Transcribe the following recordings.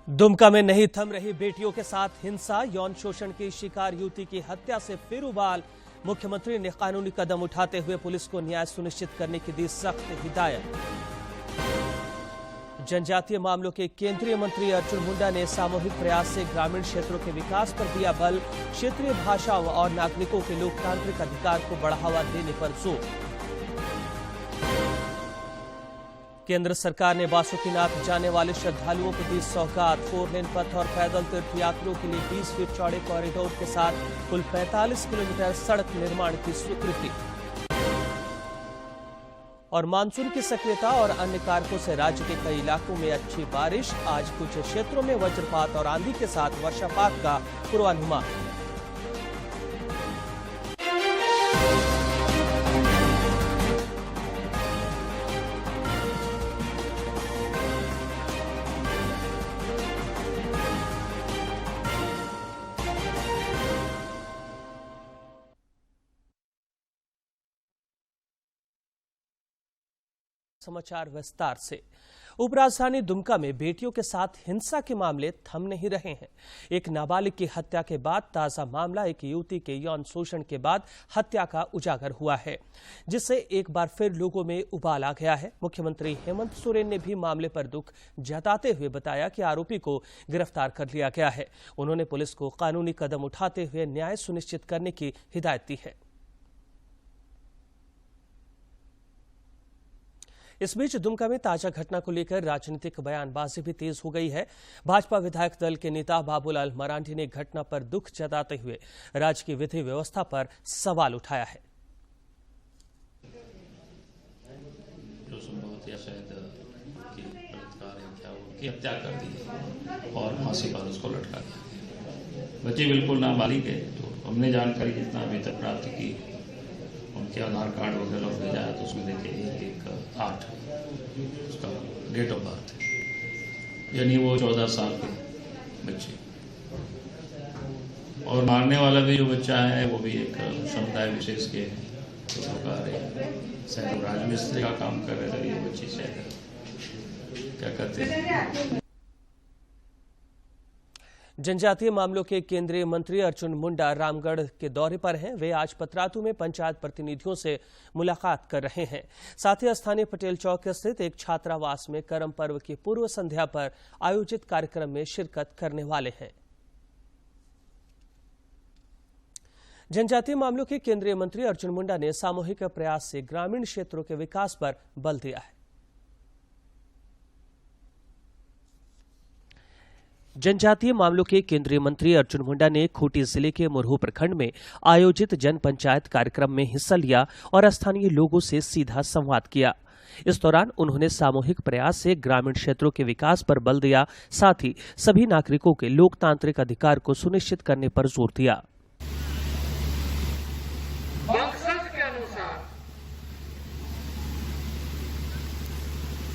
दुमका में नहीं थम रही बेटियों के साथ हिंसा, यौन शोषण की शिकार युवती की हत्या से फिर उबाल। मुख्यमंत्री ने कानूनी कदम उठाते हुए पुलिस को न्याय सुनिश्चित करने की दी सख्त हिदायत। जनजातीय मामलों के केंद्रीय मंत्री अर्जुन मुंडा ने सामूहिक प्रयास से ग्रामीण क्षेत्रों के विकास पर दिया बल। क्षेत्रीय भाषाओं और नागरिकों के लोकतांत्रिक अधिकार को बढ़ावा देने पर जोर। केंद्र सरकार ने बासुकीनाथ जाने वाले श्रद्धालुओं को दी सौगात। 4 लेन पथ और पैदल तीर्थयात्रियों के लिए 20 फीट चौड़े कॉरिडोर के साथ कुल 45 किलोमीटर सड़क निर्माण की स्वीकृति। और मानसून की सक्रियता और अन्य कारकों से राज्य के कई इलाकों में अच्छी बारिश। आज कुछ क्षेत्रों में वज्रपात और आंधी के साथ वर्षापात का पूर्वानुमान। समाचार विस्तार से। उपराजधानी दुमका में बेटियों के साथ हिंसा के मामले थम नहीं रहे हैं। एक नाबालिग की हत्या के बाद ताजा मामला एक युवती के यौन शोषण के बाद हत्या का उजागर हुआ है, जिससे एक बार फिर लोगों में उबाल आ गया है। मुख्यमंत्री हेमंत सोरेन ने भी मामले पर दुख जताते हुए बताया कि आरोपी को गिरफ्तार कर लिया गया है। उन्होंने पुलिस को कानूनी कदम उठाते हुए न्याय सुनिश्चित करने की हिदायत दी है। इस बीच दुमका में ताजा घटना को लेकर राजनीतिक बयानबाजी भी तेज हो गई है। भाजपा विधायक दल के नेता बाबूलाल मरांडी ने घटना पर दुख जताते हुए राज्य की विधि व्यवस्था पर सवाल उठाया है। जो संभवत या शायद कि बलात्कार है क्या, उनकी हत्या कर दी और फांसी पर उसको लटका दिया। बच्चे बिल्कुल नाबालिग है। तो हमने जानकारी जितना अभी तक प्राप्त की, उनके आधार कार्ड वगैरह भेजा है तो उसमें देखिए 1-8 उसका डेट ऑफ बर्थ है, यानी वो 14 साल के बच्चे। और मारने वाला भी जो बच्चा है वो भी एक समुदाय विशेष के शायद राजमिस्त्री का काम कर रहे थे। ये बच्ची शायद क्या कहते हैं। जनजातीय मामलों के केंद्रीय मंत्री अर्जुन मुंडा रामगढ़ के दौरे पर हैं। वे आज पतरातू में पंचायत प्रतिनिधियों से मुलाकात कर रहे हैं। साथ ही स्थानीय पटेल चौक स्थित एक छात्रावास में करम पर्व की पूर्व संध्या पर आयोजित कार्यक्रम में शिरकत करने वाले हैं। जनजातीय मामलों के केंद्रीय मंत्री अर्जुन मुंडा ने सामूहिक प्रयास से ग्रामीण क्षेत्रों के विकास पर बल दिया है। जनजातीय मामलों के केंद्रीय मंत्री अर्जुन मुंडा ने खूंटी जिले के मुरहू प्रखंड में आयोजित जन पंचायत कार्यक्रम में हिस्सा लिया और स्थानीय लोगों से सीधा संवाद किया। इस दौरान उन्होंने सामूहिक प्रयास से ग्रामीण क्षेत्रों के विकास पर बल दिया। साथ ही सभी नागरिकों के लोकतांत्रिक अधिकार को सुनिश्चित करने पर जोर दिया। मकसद के अनुसार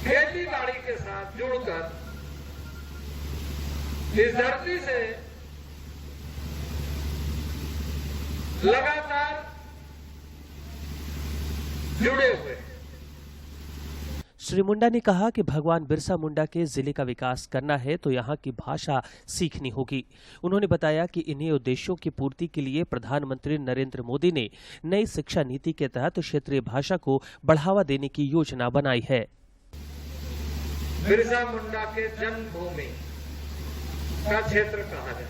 खेती बाड़ी के साथ जुड़कर इस धरती से लगातार जुड़े हुए। श्री मुंडा ने कहा कि भगवान बिरसा मुंडा के जिले का विकास करना है तो यहां की भाषा सीखनी होगी। उन्होंने बताया कि इन्हीं उद्देश्यों की पूर्ति के लिए प्रधानमंत्री नरेंद्र मोदी ने नई शिक्षा नीति के तहत क्षेत्रीय भाषा को बढ़ावा देने की योजना बनाई है। बिरसा मुंडा के जन्मभूमि का क्षेत्र कहा जाए।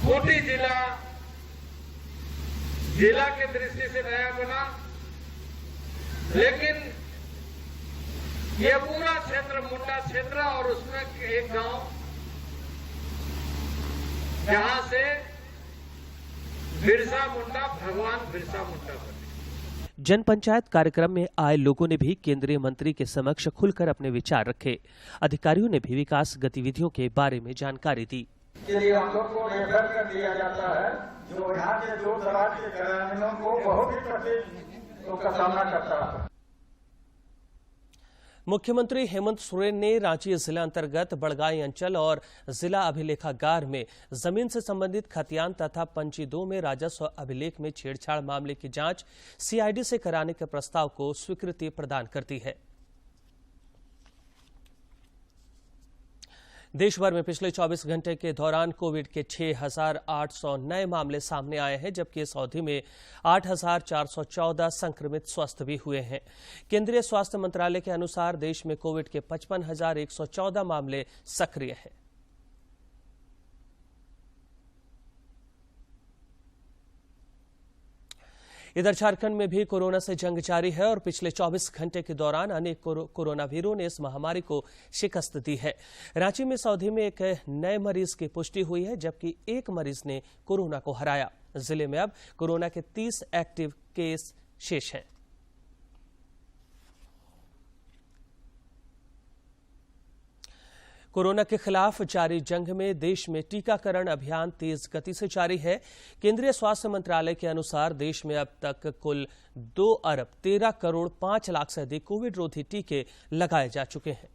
खूंटी जिला की दृष्टि से नया बना, लेकिन यह पूरा क्षेत्र मुंडा क्षेत्र और उसमें एक गांव जहां से बिरसा मुंडा भगवान बिरसा मुंडा बने। जन पंचायत कार्यक्रम में आए लोगों ने भी केंद्रीय मंत्री के समक्ष खुलकर अपने विचार रखे। अधिकारियों ने भी विकास गतिविधियों के बारे में जानकारी दी। के लिए हम लोग को रेफर कर दिया जाता है, जो यहाँ के दूर दराज के ग्रामीणों को बहुत ही तकलीफ का सामना करता है। मुख्यमंत्री हेमंत सोरेन ने रांची जिला अंतर्गत बड़गाई अंचल और जिला अभिलेखागार में जमीन से संबंधित खतियान तथा पंची 2 में राजस्व अभिलेख में छेड़छाड़ मामले की जांच सीआईडी से कराने के प्रस्ताव को स्वीकृति प्रदान कर दी है। देश भर में पिछले 24 घंटे के दौरान कोविड के 6,800 नए मामले सामने आए हैं, जबकि इस अवधि में 8,414 संक्रमित स्वस्थ भी हुए हैं। केंद्रीय स्वास्थ्य मंत्रालय के अनुसार देश में कोविड के 55,114 मामले सक्रिय हैं। इधर झारखंड में भी कोरोना से जंग जारी है और पिछले 24 घंटे के दौरान अनेक कोरोना वीरों ने इस महामारी को शिकस्त दी है। रांची में इस अवधि में एक नए मरीज की पुष्टि हुई है, जबकि एक मरीज ने कोरोना को हराया। जिले में अब कोरोना के 30 एक्टिव केस शेष हैं। कोरोना के खिलाफ जारी जंग में देश में टीकाकरण अभियान तेज गति से जारी है। केंद्रीय स्वास्थ्य मंत्रालय के अनुसार देश में अब तक कुल 2 अरब 13 करोड़ 5 लाख से अधिक कोविड रोधी टीके लगाए जा चुके हैं।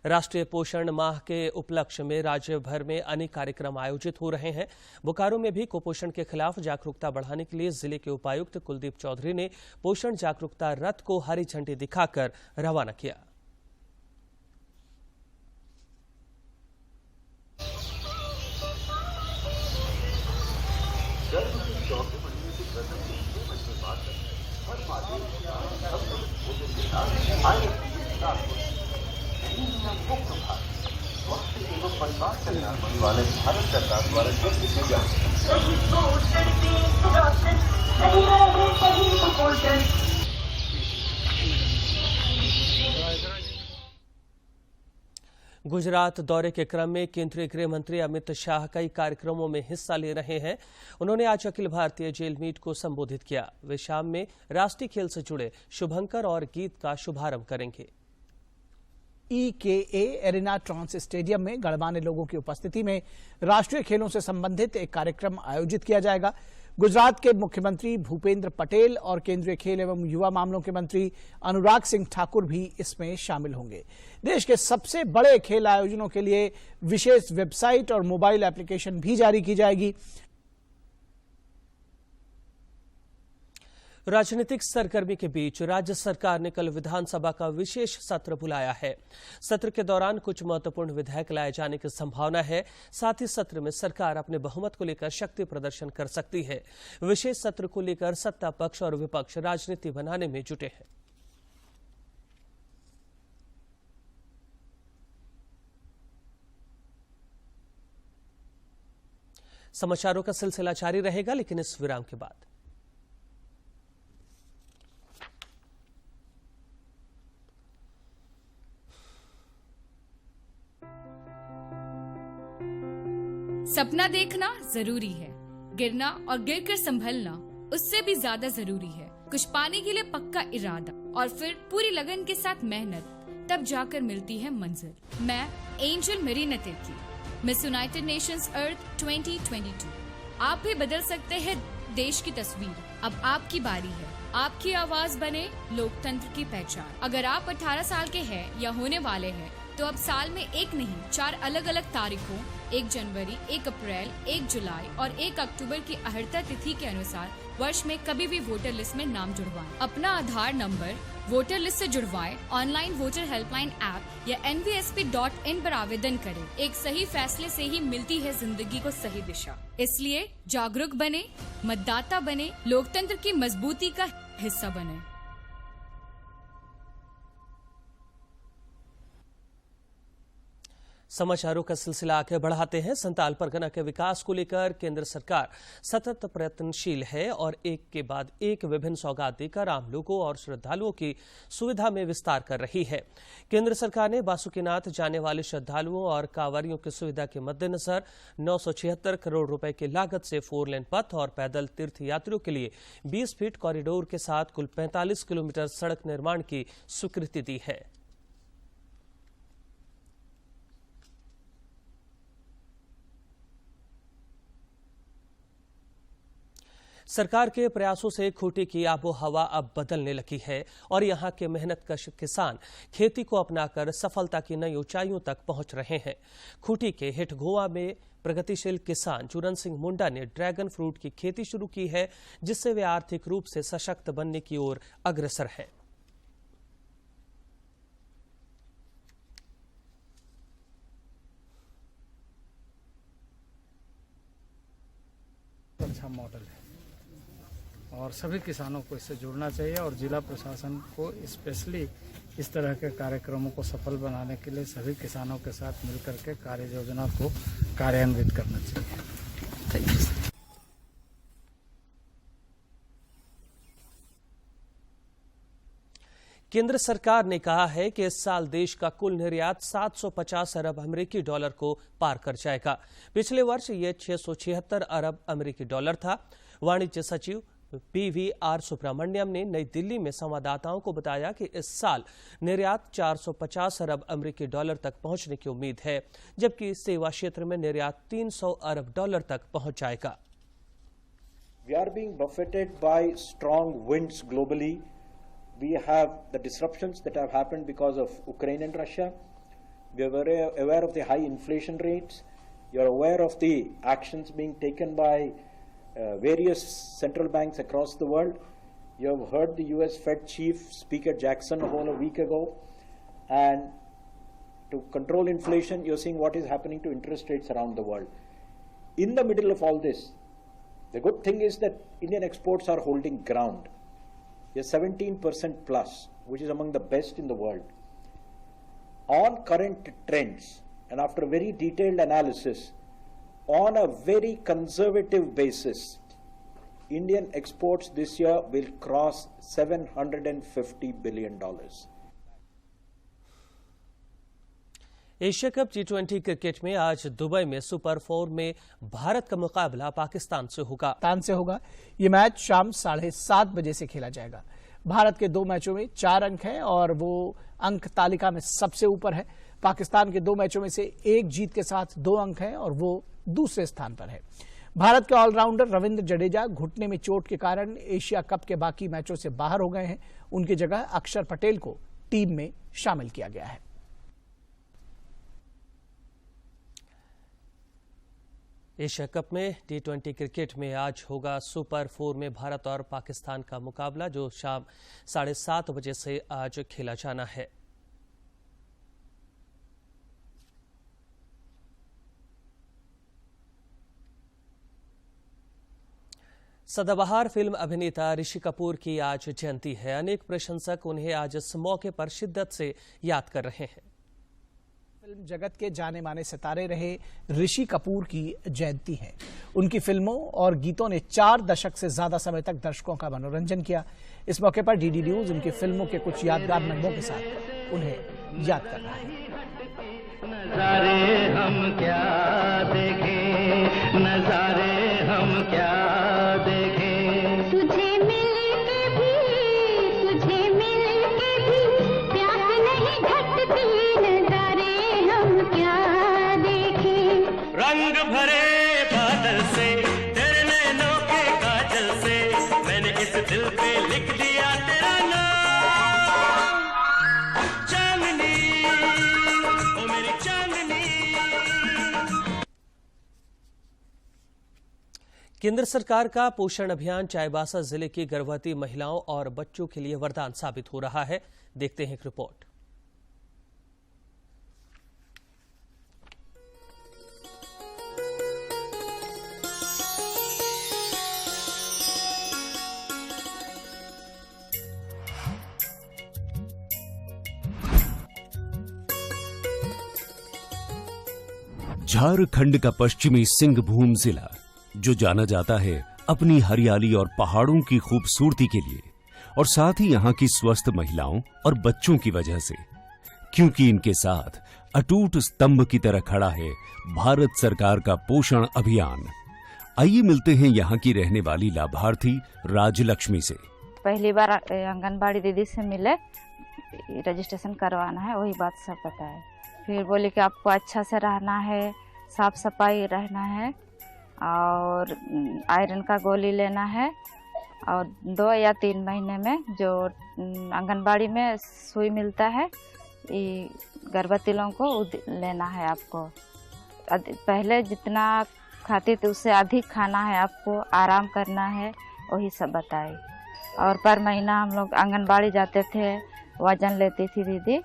राष्ट्रीय पोषण माह के उपलक्ष्य में राज्य भर में अनेक कार्यक्रम आयोजित हो रहे हैं। बोकारो में भी कुपोषण के खिलाफ जागरूकता बढ़ाने के लिए जिले के उपायुक्त कुलदीप चौधरी ने पोषण जागरूकता रथ को हरी झंडी दिखाकर रवाना किया। वाले भारत सरकार द्वारा गुजरात दौरे के क्रम में केंद्रीय गृह मंत्री अमित शाह कई कार्यक्रमों में हिस्सा ले रहे हैं। उन्होंने आज अखिल भारतीय जेल मीट को संबोधित किया। वे शाम में राष्ट्रीय खेल से जुड़े शुभंकर और गीत का शुभारंभ करेंगे। EKA एरिना ट्रांस स्टेडियम में गणमान्य लोगों की उपस्थिति में राष्ट्रीय खेलों से संबंधित एक कार्यक्रम आयोजित किया जाएगा। गुजरात के मुख्यमंत्री भूपेंद्र पटेल और केंद्रीय खेल एवं युवा मामलों के मंत्री अनुराग सिंह ठाकुर भी इसमें शामिल होंगे। देश के सबसे बड़े खेल आयोजनों के लिए विशेष वेबसाइट और मोबाइल एप्लीकेशन भी जारी की जाएगी। राजनीतिक सरगर्मी के बीच राज्य सरकार ने कल विधानसभा का विशेष सत्र बुलाया है। सत्र के दौरान कुछ महत्वपूर्ण विधेयक लाए जाने की संभावना है। साथ ही सत्र में सरकार अपने बहुमत को लेकर शक्ति प्रदर्शन कर सकती है। विशेष सत्र को लेकर सत्ता पक्ष और विपक्ष राजनीति बनाने में जुटे हैं। समाचारों का सिलसिला जारी रहेगा, लेकिन इस विराम के बाद सपना देखना जरूरी है, गिरना और गिरकर संभलना उससे भी ज्यादा जरूरी है। कुछ पाने के लिए पक्का इरादा और फिर पूरी लगन के साथ मेहनत, तब जाकर मिलती है मंजिल। मैं Angel Marina Tirkey, miss United Nations earth 2022। आप भी बदल सकते हैं देश की तस्वीर। अब आपकी बारी है, आपकी आवाज बने लोकतंत्र की पहचान। अगर आप 18 साल के हैं या होने वाले हैं तो अब साल में एक नहीं 4 अलग अलग तारीखों 1 जनवरी, 1 अप्रैल, 1 जुलाई और 1 अक्टूबर की अहर्ता तिथि के अनुसार वर्ष में कभी भी वोटर लिस्ट में नाम जुड़वाएं। अपना आधार नंबर वोटर लिस्ट से जुड़वाएं। ऑनलाइन वोटर हेल्पलाइन ऐप या nvsp.in पर आवेदन करें। एक सही फैसले से ही मिलती है जिंदगी को सही दिशा। इसलिए जागरूक बने, मतदाता बने, लोकतंत्र की मजबूती का हिस्सा बने। समाचारों का सिलसिला आगे बढ़ाते हैं। संताल परगना के विकास को लेकर केंद्र सरकार सतत प्रयत्नशील है और एक के बाद एक विभिन्न सौगात देकर आम लोगों और श्रद्धालुओं की सुविधा में विस्तार कर रही है। केंद्र सरकार ने बासुकीनाथ जाने वाले श्रद्धालुओं और कांवरियों की सुविधा के मद्देनजर 976 करोड़ रुपए की लागत से 4 लेन पथ और पैदल तीर्थ यात्रियों के लिए 20 फीट कॉरिडोर के साथ कुल 45 किलोमीटर सड़क निर्माण की स्वीकृति दी है। सरकार के प्रयासों से खूंटी की आबोहवा अब बदलने लगी है और यहां के मेहनतकश किसान खेती को अपनाकर सफलता की नई ऊंचाइयों तक पहुंच रहे हैं। खूंटी के हिटगोवा में प्रगतिशील किसान चूरन सिंह मुंडा ने ड्रैगन फ्रूट की खेती शुरू की है, जिससे वे आर्थिक रूप से सशक्त बनने की ओर अग्रसर हैं। अच्छा मॉडल है और सभी किसानों को इससे जुड़ना चाहिए और जिला प्रशासन को स्पेशली इस तरह के कार्यक्रमों को सफल बनाने के लिए सभी किसानों के साथ मिलकर के कार्य योजना को कार्यान्वित करना चाहिए। केंद्र सरकार ने कहा है कि इस साल देश का कुल निर्यात 750 अरब अमेरिकी डॉलर को पार कर जाएगा। पिछले वर्ष यह 676 अरब अमेरिकी डॉलर था। वाणिज्य सचिव PVR सुब्रमण्यम ने नई दिल्ली में संवाददाताओं को बताया कि इस साल निर्यात 450 अरब अमेरिकी डॉलर तक पहुंचने की उम्मीद है, जबकि सेवा क्षेत्र में निर्यात 300 अरब डॉलर तक पहुंच जाएगा। We are being buffeted by strong winds globally. We have the disruptions that have happened because of Ukraine and Russia. We are very aware of the high inflation rates. You are aware of the actions being taken by various central banks across the world. You have heard the US Fed Chief speak at Jackson Hole a week ago. And to control inflation, you're seeing what is happening to interest rates around the world. In the middle of all this, the good thing is that Indian exports are holding ground. They're 17% plus, which is among the best in the world. On current trends, and after a very detailed analysis, on a very conservative basis, Indian exports this year will cross $750 billion. Asia cup T20 cricket में आज Dubai में super 4 में भारत का मुकाबला पाकिस्तान से होगा। ये match शाम 7:30 बजे से खेला जाएगा। भारत के 2 मैचों में 4 अंक हैं और वो अंक तालिका में सबसे ऊपर है। पाकिस्तान के 2 मैचों में से 1 जीत के साथ 2 अंक हैं और वो दूसरे स्थान पर है। भारत के ऑलराउंडर रविंद्र जडेजा घुटने में चोट के कारण एशिया कप के बाकी मैचों से बाहर हो गए हैं। उनकी जगह अक्षर पटेल को टीम में शामिल किया गया है। एशिया कप में T20 क्रिकेट में आज होगा सुपर 4 में भारत और पाकिस्तान का मुकाबला, जो शाम 7:30 बजे से आज खेला जाना है। सदाबहार फिल्म अभिनेता ऋषि कपूर की आज जयंती है। अनेक प्रशंसक उन्हें आज इस मौके पर शिद्दत से याद कर रहे हैं। फिल्म जगत के जाने माने सितारे रहे ऋषि कपूर की जयंती है। उनकी फिल्मों और गीतों ने 4 दशक से ज्यादा समय तक दर्शकों का मनोरंजन किया। इस मौके पर DD न्यूज उनकी फिल्मों के कुछ यादगार लम्हों के साथ उन्हें याद कर रहा है। नजारे हम क्या देखें, नजारे हम क्या देखें, तुझे मिलके भी प्यास नहीं घटती, नजारे हम क्या देखें, रंग भरे बादल से तेरे नैनों के काजल से मैंने इस दिल पे लिख दिया तेरा नाम, चांदनी ओ मेरी चांदनी। केंद्र सरकार का पोषण अभियान चाईबासा जिले की गर्भवती महिलाओं और बच्चों के लिए वरदान साबित हो रहा है। देखते हैं एक रिपोर्ट। झारखंड का पश्चिमी सिंहभूम जिला, जो जाना जाता है अपनी हरियाली और पहाड़ों की खूबसूरती के लिए, और साथ ही यहाँ की स्वस्थ महिलाओं और बच्चों की वजह से, क्योंकि इनके साथ अटूट स्तंभ की तरह खड़ा है भारत सरकार का पोषण अभियान। आइए मिलते हैं यहाँ की रहने वाली लाभार्थी राजलक्ष्मी से। पहली बार आंगनबाड़ी दीदी से मिले, रजिस्ट्रेशन करवाना है, वही बात सब बताए। फिर बोले कि आपको अच्छा से रहना है, साफ सफाई रहना है, और आयरन का गोली लेना है, और 2 या 3 महीने में जो आंगनबाड़ी में सुई मिलता है ये गर्भवती लोगों को लेना है आपको। पहले जितना खाते थे उससे अधिक खाना है आपको, आराम करना है, वही सब बताए। और पर महीना हम लोग आंगनबाड़ी जाते थे, वजन लेती थी दीदी।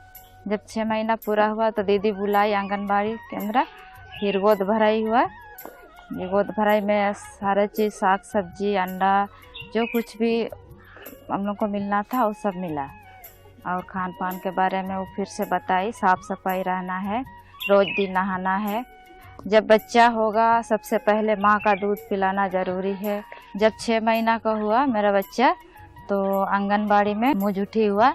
जब 6 महीना पूरा हुआ तो दीदी बुलाई आंगनबाड़ी केंद्र, फिर गोद भराई हुआ। ये गोद भराई में सारे चीज़, साग सब्जी, अंडा, जो कुछ भी हम लोग को मिलना था वो सब मिला। और खान पान के बारे में वो फिर से बताई, साफ सफाई रहना है, रोज दिन नहाना है। जब बच्चा होगा सबसे पहले माँ का दूध पिलाना ज़रूरी है। जब 6 महीना का हुआ मेरा बच्चा तो आंगनबाड़ी में मुँह जुठी हुआ।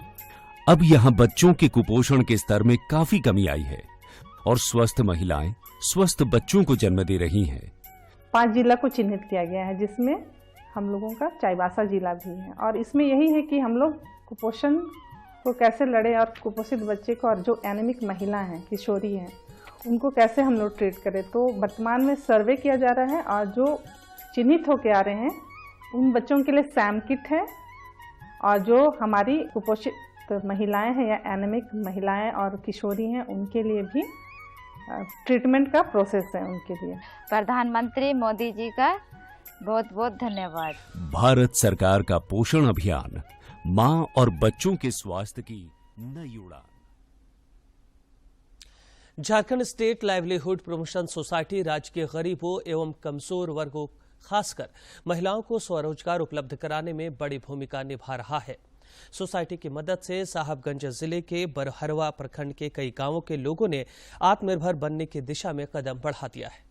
अब यहाँ बच्चों के कुपोषण के स्तर में काफी कमी आई है और स्वस्थ महिलाएं स्वस्थ बच्चों को जन्म दे रही हैं। 5 जिला को चिन्हित किया गया है, जिसमें हम लोगों का चाईबासा जिला भी है। और इसमें यही है कि हम लोग कुपोषण को कैसे लड़े और कुपोषित बच्चे को और जो एनीमिक महिला हैं, किशोरी हैं, उनको कैसे हम लोग ट्रीट करें। तो वर्तमान में सर्वे किया जा रहा है और जो चिन्हित होके आ रहे हैं उन बच्चों के लिए सैम किट है, और जो हमारी कुपोषित महिलाएं हैं या एनीमिक महिलाएं और किशोरी हैं उनके लिए भी ट्रीटमेंट का प्रोसेस है उनके लिए। प्रधानमंत्री मोदी जी का बहुत बहुत धन्यवाद। भारत सरकार का पोषण अभियान, मां और बच्चों के स्वास्थ्य की नई उड़ान। Jharkhand state livelihood promotion society राज्य के गरीबों एवं कमजोर वर्गों, खासकर महिलाओं को स्वरोजगार उपलब्ध कराने में बड़ी भूमिका निभा रहा है। सोसाइटी की मदद से साहबगंज जिले के बरहरवा प्रखंड के कई गांवों के लोगों ने आत्मनिर्भर बनने की दिशा में कदम बढ़ा दिया है।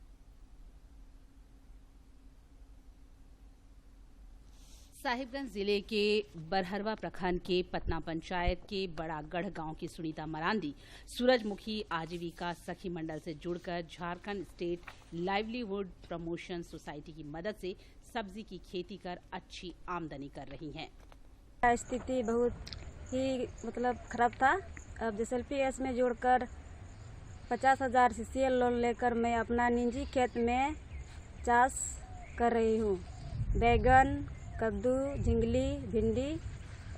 साहिबगंज जिले के बरहरवा प्रखंड के पतना पंचायत के बड़ागढ़ गांव की सुनीता मरांडी सूरजमुखी आजीविका सखी मंडल से जुड़कर Jharkhand state livelihood promotion society की मदद से सब्जी की खेती कर अच्छी आमदनी कर रही हैं। स्थिति बहुत ही खराब था। अब SLPS में जोड़कर 50,000 CCL लोन लेकर मैं अपना निजी खेत में चाष कर रही हूँ। बैगन, कद्दू, झिंगली, भिंडी,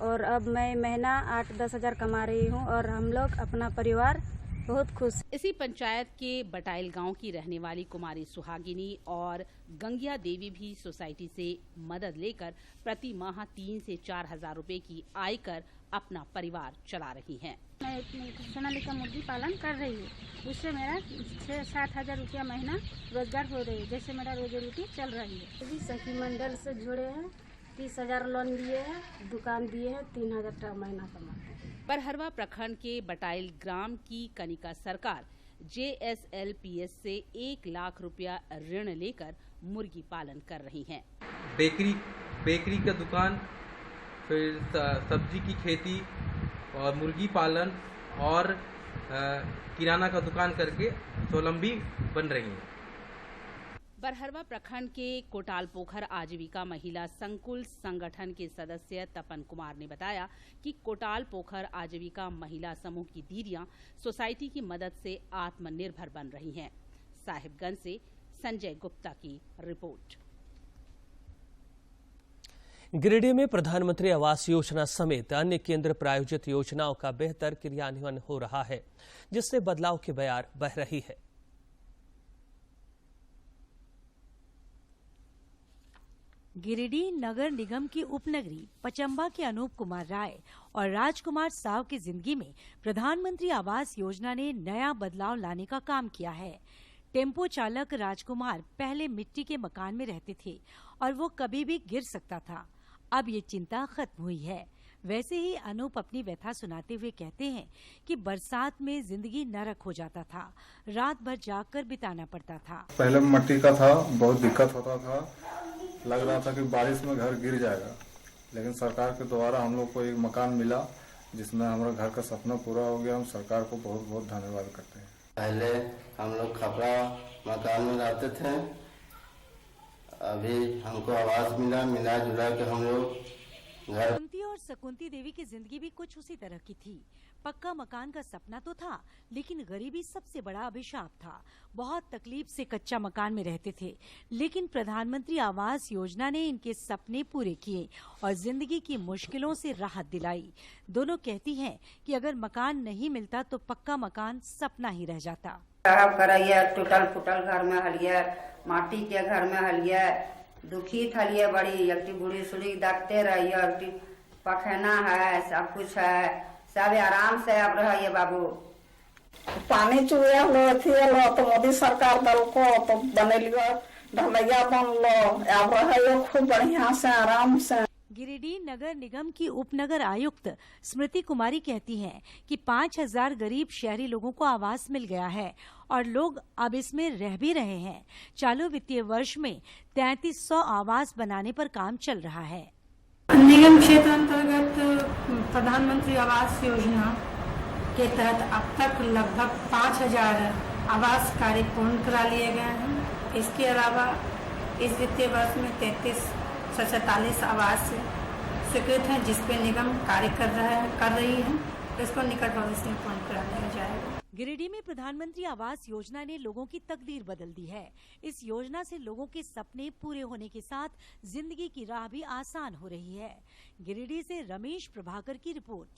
और अब मैं महीना 8-10 हज़ार कमा रही हूँ और हम लोग अपना परिवार बहुत खुश। इसी पंचायत के बटाइल गांव की रहने वाली कुमारी सुहागिनी और गंगिया देवी भी सोसाइटी से मदद लेकर प्रति माह 3 से 4 हज़ार रुपए की आय कर अपना परिवार चला रही हैं। मैं सोनालिका मुर्गी पालन कर रही हूँ, उससे मेरा 6-7 हज़ार रुपया महीना रोजगार हो रही है, जैसे मेरा रोजी रोटी चल रही है। अभी सखी मंडल से जुड़े हैं, 30,000 लोन लिए हैं, दुकान दिए हैं, 3,000 महीना कमाते हैं। बरहरवा प्रखंड के बटाइल ग्राम की कनिका सरकार JSLPS से 1 लाख रुपया ऋण लेकर मुर्गी पालन कर रही हैं। बेकरी का दुकान, फिर सब्जी की खेती और मुर्गी पालन और किराना का दुकान करके स्वावलंबी बन रही हैं। बरहरवा प्रखंड के कोटाल पोखर आजीविका महिला संकुल संगठन के सदस्य तपन कुमार ने बताया कि कोटाल पोखर आजीविका महिला समूह की दीदियां सोसाइटी की मदद से आत्मनिर्भर बन रही हैं। साहिबगंज से संजय गुप्ता की रिपोर्ट। गिरिडीह में प्रधानमंत्री आवास योजना समेत अन्य केंद्र प्रायोजित योजनाओं का बेहतर क्रियान्वयन हो रहा है, जिससे बदलाव की बयार बह रही है। गिरिडीह नगर निगम की उपनगरी पचम्बा के अनूप कुमार राय और राजकुमार साव की जिंदगी में प्रधानमंत्री आवास योजना ने नया बदलाव लाने का काम किया है। टेम्पो चालक राजकुमार पहले मिट्टी के मकान में रहते थे और वो कभी भी गिर सकता था। अब ये चिंता खत्म हुई है। वैसे ही अनूप अपनी व्यथा सुनाते हुए कहते हैं कि बरसात में जिंदगी नरक हो जाता था, रात भर जागकर बिताना पड़ता था। पहले मिट्टी का था, बहुत दिक्कत होता था, लग रहा था कि बारिश में घर गिर जाएगा, लेकिन सरकार के द्वारा हम लोग को एक मकान मिला जिसमें हमारा घर का सपना पूरा हो गया। हम सरकार को बहुत बहुत धन्यवाद करते हैं। पहले हम लोग खपड़ा मकान में रहते थे, अभी हमको आवास मिला, मिला जुला के हम लोग घर। और शकुंती देवी की जिंदगी भी कुछ उसी तरह की थी। पक्का मकान का सपना तो था, लेकिन गरीबी सबसे बड़ा अभिशाप था। बहुत तकलीफ से कच्चा मकान में रहते थे, लेकिन प्रधानमंत्री आवास योजना ने इनके सपने पूरे किए और जिंदगी की मुश्किलों से राहत दिलाई। दोनों कहती हैं कि अगर मकान नहीं मिलता तो पक्का मकान सपना ही रह जाता। टूटल फूटल घर में हलिए, माटी के घर में हलिए, दुखी थलिए बड़ी, एक बूढ़ी सूढ़ी देखते रहिए, पखना है, सब कुछ है, सब आराम से अब रहिए बाबू। पानी चुए लो तो मोदी सरकार दल को तो बनेलियो, ढलैया बनलो, अब रहियो खूब बढ़िया से आराम से। गिरिडीह नगर निगम की उपनगर आयुक्त स्मृति कुमारी कहती हैं कि 5000 गरीब शहरी लोगों को आवास मिल गया है और लोग अब इसमें रह भी रहे हैं। चालू वित्तीय वर्ष में 3300 आवास बनाने पर काम चल रहा है। निगम क्षेत्र अंतर्गत प्रधानमंत्री आवास योजना के तहत अब तक लगभग 5000 आवास कार्य पूर्ण करा लिए गए हैं। इसके अलावा इस वित्तीय वर्ष में 3347 आवास स्वीकृत हैं, जिसपे निगम कार्य कर रही है। इसको निकट भविष्य में पूर्ण करा दिया जाएगा। गिरिडीह में प्रधानमंत्री आवास योजना ने लोगों की तकदीर बदल दी है। इस योजना से लोगों के सपने पूरे होने के साथ जिंदगी की राह भी आसान हो रही है। गिरिडीह से रमेश प्रभाकर की रिपोर्ट।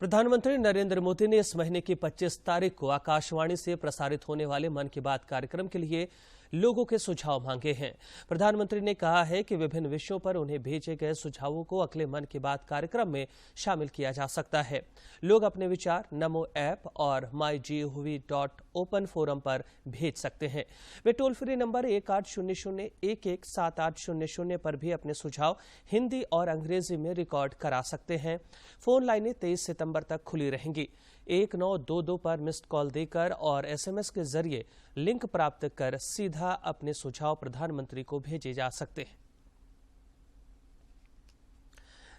प्रधानमंत्री नरेंद्र मोदी ने इस महीने की 25 तारीख को आकाशवाणी से प्रसारित होने वाले मन की बात कार्यक्रम के लिए लोगों के सुझाव मांगे हैं। प्रधानमंत्री ने कहा है कि विभिन्न विषयों पर उन्हें भेजे गए सुझावों को अगले मन की बात कार्यक्रम में शामिल किया जा सकता है। लोग अपने विचार नमो ऐप और mygov.open फोरम पर भेज सकते हैं। वे टोल फ्री नंबर 1800-117800 पर भी अपने सुझाव हिंदी और अंग्रेजी में रिकॉर्ड करा सकते हैं। फोन लाइनें 23 सितंबर तक खुली रहेंगी। 1922 पर मिस्ड कॉल देकर और SMS के जरिए लिंक प्राप्त कर सीधा अपने सुझाव प्रधानमंत्री को भेजे जा सकते हैं।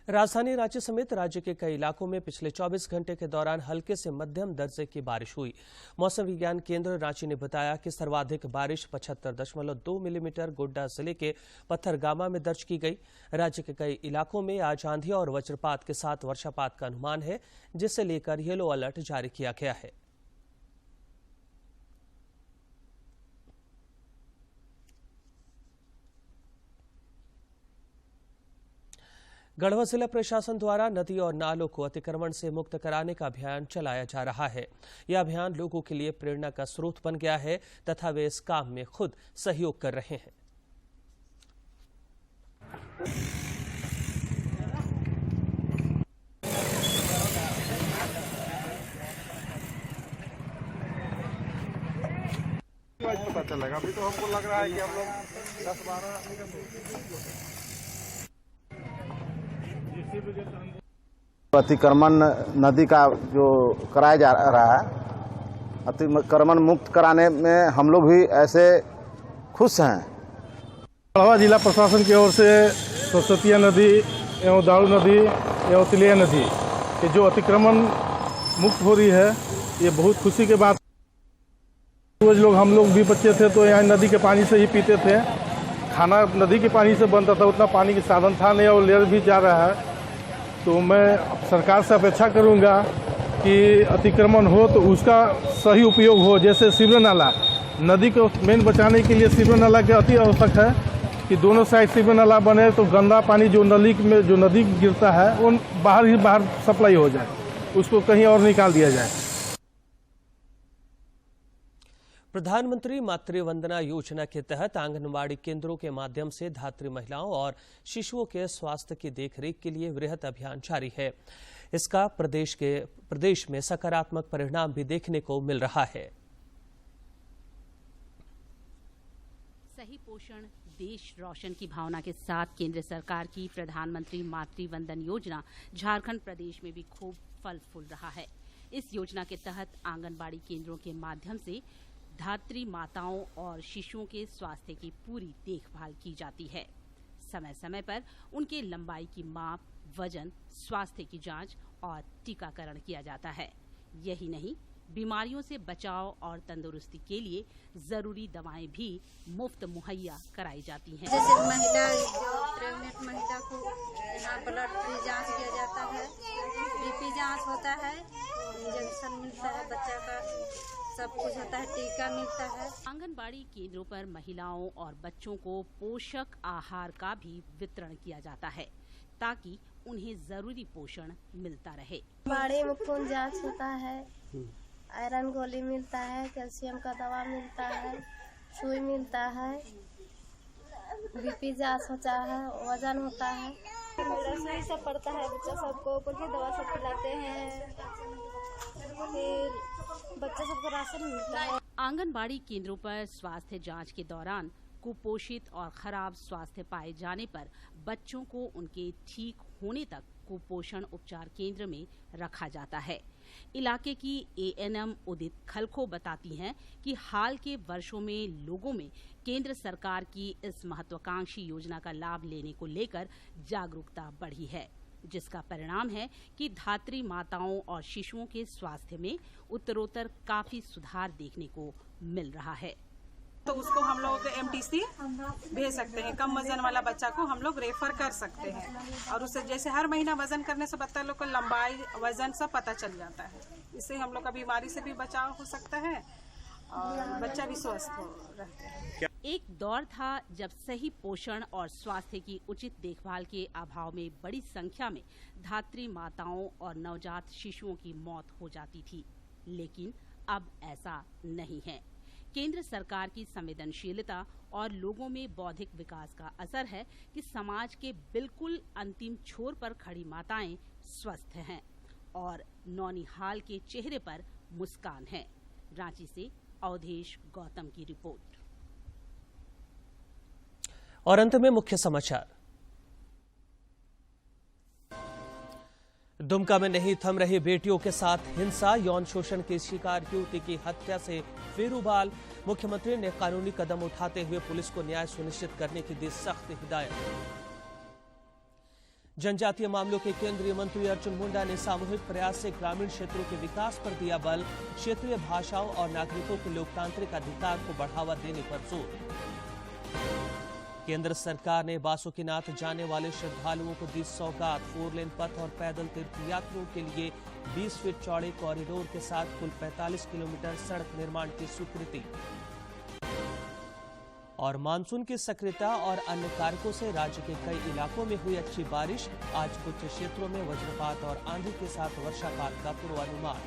राजधानी रांची समेत राज्य के कई इलाकों में पिछले 24 घंटे के दौरान हल्के से मध्यम दर्जे की बारिश हुई। मौसम विज्ञान केंद्र रांची ने बताया कि सर्वाधिक बारिश 75.2 मिलीमीटर गोड्डा जिले के पत्थरगामा में दर्ज की गई। राज्य के कई इलाकों में आज आंधी और वज्रपात के साथ वर्षापात का अनुमान है, जिसे लेकर येलो अलर्ट जारी किया गया है। गढ़वा जिला प्रशासन द्वारा नदी और नालों को अतिक्रमण से मुक्त कराने का अभियान चलाया जा रहा है। यह अभियान लोगों के लिए प्रेरणा का स्रोत बन गया है तथा वे इस काम में खुद सहयोग कर रहे हैं। पता चलेगा, अभी तो हमको लग रहा है कि हम लोग 10-12 अतिक्रमण नदी का जो कराया जा रहा है, अतिक्रमण मुक्त कराने में हम लोग भी ऐसे खुश हैं। गढ़वा जिला प्रशासन की ओर से सरस्वती नदी एवं दारू नदी एवं तिलिया नदी के जो अतिक्रमण मुक्त हो रही है, ये बहुत खुशी की बात। रोज लोग हम लोग भी बच्चे थे तो यहाँ नदी के पानी से ही पीते थे, खाना नदी के पानी से बनता था, उतना पानी के साधन था नहीं और लेयर भी जा रहा है। तो मैं सरकार से अपेक्षा करूंगा कि अतिक्रमण हो तो उसका सही उपयोग हो। जैसे सीवर नाला, नदी को मेन बचाने के लिए सीवर नाला की अति आवश्यक है कि दोनों साइड सीवर नाला बने तो गंदा पानी जो नदी गिरता है वो बाहर सप्लाई हो जाए, उसको कहीं और निकाल दिया जाए। प्रधानमंत्री मातृ वंदना योजना के तहत आंगनबाड़ी केंद्रों के माध्यम से धात्री महिलाओं और शिशुओं के स्वास्थ्य की देखरेख के लिए वृहद अभियान जारी है। इसका प्रदेश में सकारात्मक परिणाम भी देखने को मिल रहा है। सही पोषण देश रोशन की भावना के साथ केंद्र सरकार की प्रधानमंत्री मातृ वंदन योजना झारखंड प्रदेश में भी खूब फल फूल रहा है। इस योजना के तहत आंगनबाड़ी केंद्रों के माध्यम से धात्री माताओं और शिशुओं के स्वास्थ्य की पूरी देखभाल की जाती है। समय समय पर उनके लंबाई की माप, वजन, स्वास्थ्य की जांच और टीकाकरण किया जाता है। यही नहीं, बीमारियों से बचाव और तंदुरुस्ती के लिए जरूरी दवाएं भी मुफ्त मुहैया कराई जाती हैं। जैसे महिला जो प्रेग्नेंट महिला को यहाँ ब्लड की जांच किया जाता है, बीपी जांच होता है, इंजेक्शन मिलता है, बच्चा का सब कुछ होता है, टीका मिलता है। आंगनबाड़ी केंद्रों पर महिलाओं और बच्चों को पोषक आहार का भी वितरण किया जाता है ताकि उन्हें जरूरी पोषण मिलता रहे। बाड़ी में खून जांच होता है, आयरन गोली मिलता है, कैल्शियम का दवा मिलता है, सुई मिलता है, बीपी जांच होता है, वजन होता है, रसोई सब पड़ता है, बच्चा सबको कुछ दवा सब खिलाते हैं, फिर बच्चा सबको राशन मिलता है। आंगनबाड़ी केंद्रों पर स्वास्थ्य जांच के दौरान कुपोषित और खराब स्वास्थ्य पाए जाने पर बच्चों को उनके ठीक होने तक कुपोषण उपचार केंद्र में रखा जाता है। इलाके की एएनएम उदित खलखो बताती हैं कि हाल के वर्षों में लोगों में केंद्र सरकार की इस महत्वाकांक्षी योजना का लाभ लेने को लेकर जागरूकता बढ़ी है, जिसका परिणाम है कि धात्री माताओं और शिशुओं के स्वास्थ्य में उत्तरोत्तर काफी सुधार देखने को मिल रहा है। तो उसको हम लोग एमटीसी भेज सकते हैं। कम वजन वाला बच्चा को हम लोग रेफर कर सकते हैं और उससे जैसे हर महीना वजन करने से बच्चा लोग को लंबाई वजन सब पता चल जाता है। इससे हम लोग का बीमारी से भी बचाव हो सकता है और बच्चा भी स्वस्थ हो रहते हैं। एक दौर था जब सही पोषण और स्वास्थ्य की उचित देखभाल के अभाव में बड़ी संख्या में धात्री माताओं और नवजात शिशुओं की मौत हो जाती थी, लेकिन अब ऐसा नहीं है। केंद्र सरकार की संवेदनशीलता और लोगों में बौद्धिक विकास का असर है कि समाज के बिल्कुल अंतिम छोर पर खड़ी माताएं स्वस्थ हैं और नौनिहाल के चेहरे पर मुस्कान है। रांची से अवधेश गौतम की रिपोर्ट। और अंत में मुख्य समाचार। दुमका में नहीं थम रही बेटियों के साथ हिंसा, यौन शोषण की शिकार युवती की हत्या से फिर उबाल। मुख्यमंत्री ने कानूनी कदम उठाते हुए पुलिस को न्याय सुनिश्चित करने की दी सख्त हिदायत। जनजातीय मामलों के केंद्रीय मंत्री अर्जुन मुंडा ने सामूहिक प्रयास से ग्रामीण क्षेत्रों के विकास पर दिया बल। क्षेत्रीय भाषाओं और नागरिकों के लोकतांत्रिक अधिकार को बढ़ावा देने पर जोर। केंद्र सरकार ने बासुकीनाथ जाने वाले श्रद्धालुओं को दी सौगात। 4 लेन पथ और पैदल तीर्थयात्रियों के लिए 20 फीट चौड़े कॉरिडोर के साथ कुल 45 किलोमीटर सड़क निर्माण की स्वीकृति। और मानसून की सक्रियता और अन्य कारकों से राज्य के कई इलाकों में हुई अच्छी बारिश। आज कुछ क्षेत्रों में वज्रपात और आंधी के साथ वर्षापात का पूर्वानुमान।